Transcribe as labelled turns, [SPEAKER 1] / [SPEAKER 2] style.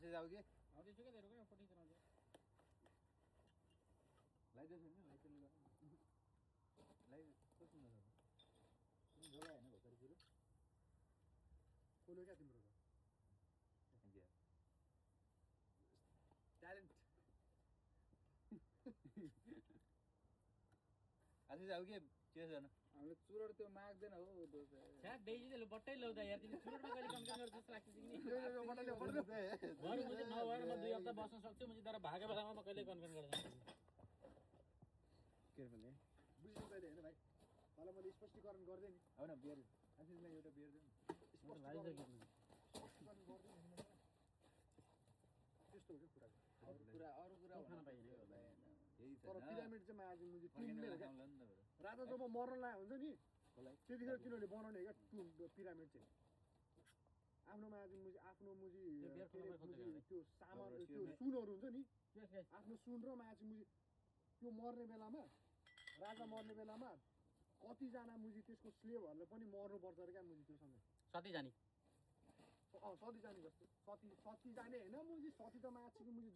[SPEAKER 1] ऐसे जाओगे
[SPEAKER 2] अब त्यो के देरो के फोटो खिच्न
[SPEAKER 1] लाइट छैन लाइट चल्नु गर्नु लाइट कस्तो सुन्दर छ तिमी झोला हैन भोकर कुरो
[SPEAKER 3] कोलो क्या तिम्रो त
[SPEAKER 1] थ्यांक यू ट्यालेन्ट ऐसे जाओगे के गर्न
[SPEAKER 3] हामीले चुरोट त्यो माग्दैन हो
[SPEAKER 2] छ्या डेजीले बट्टै ल्याउँदा यार तिमी सुरुमा कहिले कम्प्लेन गर्छ जस्तो लाग्छ कि नि बरु मुझे नभएर म 2 हप्ता बस्न सक्छु मुझे तर भागे बेलामा म कहिले कन्फर्म गर्दैन
[SPEAKER 3] के भने बुझ्नु पहिले हैन भाइ मलाई मैले स्पष्टीकरण गर्दै नि
[SPEAKER 1] हो न बियर आशिषलाई एउटा बियर देऊ
[SPEAKER 3] स्पष्टीकरण गर्दै नि त्यस्तो हो के कुरा
[SPEAKER 2] अरु कुरा खान पाइने हो
[SPEAKER 1] यही छ
[SPEAKER 3] तर पिरामिड चाहिँ आज मुझे टिमले राजा जब
[SPEAKER 1] हो
[SPEAKER 3] मर्न लाग्यो हुन्छ नि त्यतिखेर तिनीहरूले बनाउने क्या पिरामिड चाहिँ आफ्नो मुजी त्यो सामान त्यो सुनहरू हुन्छ नि आफ्नो सुन र माझी मुजी त्यो मर्ने बेलामा राजा मर्ने बेलामा कतिजना मुजी त्यसको स्लेभहरूले पनि मर्नुपर्छ अरे क्या मुजी त्यो सँगै
[SPEAKER 2] सती जानी
[SPEAKER 3] सती जाने जस्तो सती जाने होइन मुजी सती त माछीको मुजी